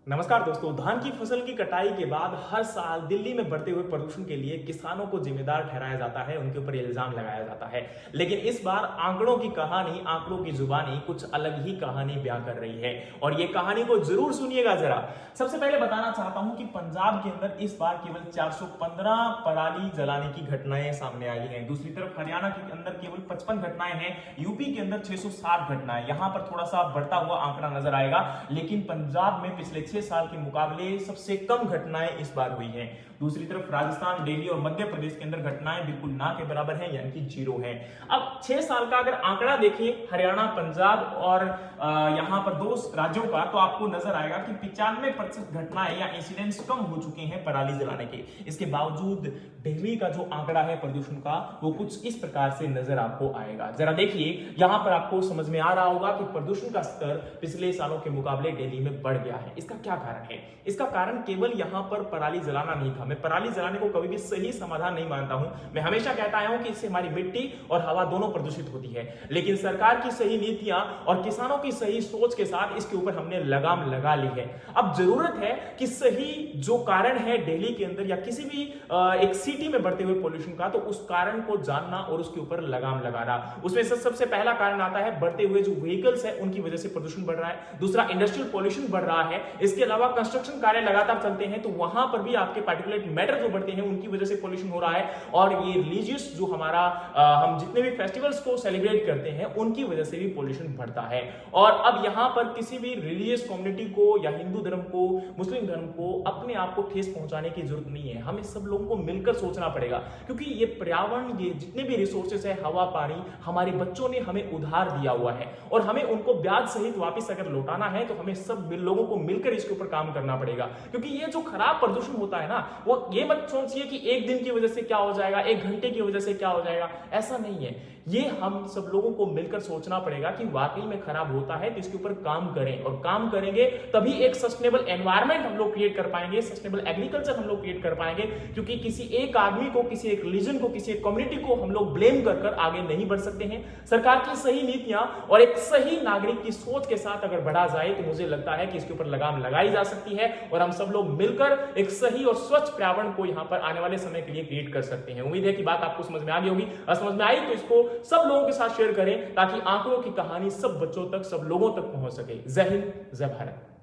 नमस्कार दोस्तों। धान की फसल की कटाई के बाद हर साल दिल्ली में बढ़ते हुए प्रदूषण के लिए किसानों को जिम्मेदार ठहराया जाता है, उनके ऊपर इल्जाम लगाया जाता है। लेकिन इस बार आंकड़ों की कहानी, आंकड़ों की जुबानी कुछ अलग ही कहानी बयां कर रही है और ये कहानी को जरूर सुनिएगा जरा। सबसे पहले बताना चाहता हूं कि पंजाब के अंदर इस बार केवल 415 पराली जलाने की घटनाएं सामने आई हैं। दूसरी तरफ हरियाणा के अंदर केवल 55 घटनाएं हैं, यूपी के अंदर 660 घटनाएं। यहां पर थोड़ा सा बढ़ता हुआ आंकड़ा नजर आएगा, लेकिन पंजाब में पिछले 6 साल के मुकाबले सबसे कम घटनाएं इस बार हुई हैं। दूसरी तरफ राजस्थान, दिल्ली और मध्य प्रदेश के अंदर घटनाएं बिल्कुल ना के बराबर हैं, यानी कि 0 हैं। अब 6 साल का अगर आंकड़ा देखें हरियाणा, पंजाब और यहां पर 2 राज्यों का, तो आपको नजर आएगा कि 95% घटनाएं या इंसिडेंट्स कम हो चुके हैं पराली जलाने के। इसके बावजूद दिल्ली का जो आंकड़ा है प्रदूषण का, वो कुछ इस प्रकार से नजर आपको आएगा। जरा देखिए, यहां पर आपको समझ में आ रहा होगा कि प्रदूषण का स्तर पिछले सालों के मुकाबले दिल्ली में बढ़ गया है। इसका क्या कारण है? इसका कारण केवल यहां पर पराली जलाना नहीं था। मैं पराली जलाने को कभी भी सही समाधान नहीं मानता हूं। मैं हमेशा कहता आया हूं कि इससे हमारी मिट्टी और हवा दोनों प्रदूषित होती है, लेकिन सरकार की सही नीतियां और किसानों की सही सोच के साथ इसके ऊपर हमने लगाम लगा ली है। अब जरूरत है कि सही जो कारण है दिल्ली के अंदर या किसी भी एक सिटी में बढ़ते हुए पोल्यूशन का, तो उस कारण को जानना और उसके ऊपर लगाम लगाना। उसमें से सबसे पहला कारण आता है बढ़ते हुए जो व्हीकल्स है उनकी वजह से प्रदूषण बढ़ रहा है। दूसरा, इंडस्ट्रियल पॉल्यूशन बढ़ रहा है। इसके अलावा कंस्ट्रक्शन कार्य लगातार चलते हैं, तो वहां पर भी आपके पार्टिकुलेट मैटर जो बढ़ते हैं उनकी वजह से पॉल्यूशन हो रहा है। और ये रिलीजियस जो हमारा हम जितने भी फेस्टिवल्स को सेलिब्रेट करते हैं उनकी वजह से भी पॉल्यूशन बढ़ता है। और अब यहां पर किसी भी रिलीजियस कम्युनिटी को या हिंदू धर्म को, मुस्लिम धर्म को अपने आप को ठेस पहुंचाने की जरूरत नहीं है। हमें सब लोगों को मिलकर सोचना पड़ेगा, क्योंकि ये पर्यावरण, ये जितने भी रिसोर्सेस है, हवा, पानी, हमारे बच्चों ने हमें उधार दिया हुआ है और हमें उनको ब्याज सहित वापस अगर लौटाना है तो हमें सब लोगों को मिलकर इसके ऊपर काम करना पड़ेगा। क्योंकि ये जो खराब प्रदूषण होता है ना, वो ये मत सोचिए कि एक दिन की वजह से क्या हो जाएगा, एक घंटे की वजह से क्या हो जाएगा, ऐसा नहीं है। ये हम सब लोगों को मिलकर सोचना पड़ेगा कि वाकई में खराब होता है तो इसके ऊपर काम करें, और काम करेंगे तभी एक सस्टेनेबल एनवायरनमेंट हम लोग क्रिएट कर पाएंगे, सस्टेनेबल एग्रीकल्चर हम लोग क्रिएट कर पाएंगे। क्योंकि किसी एक आदमी को, किसी एक रिलीजन को, किसी एक कम्युनिटी को हम लोग ब्लेम कर आगे नहीं बढ़ सकते हैं। सरकार की सही नीतियां और एक सही नागरिक की सोच के साथ अगर बढ़ा जाए तो मुझे लगता है कि इसके ऊपर लगाम लगाई जा सकती है और हम सब लोग मिलकर एक सही और स्वच्छ पर्यावरण को यहां पर आने वाले समय के लिए क्रिएट कर सकते हैं। उम्मीद है कि बात आपको समझ में आ गई होगी। समझ में आई तो इसको सब लोगों के साथ शेयर करें ताकि आंकड़ों की कहानी सब बच्चों तक, सब लोगों तक पहुंच सके। जय हिंद, जय भारत।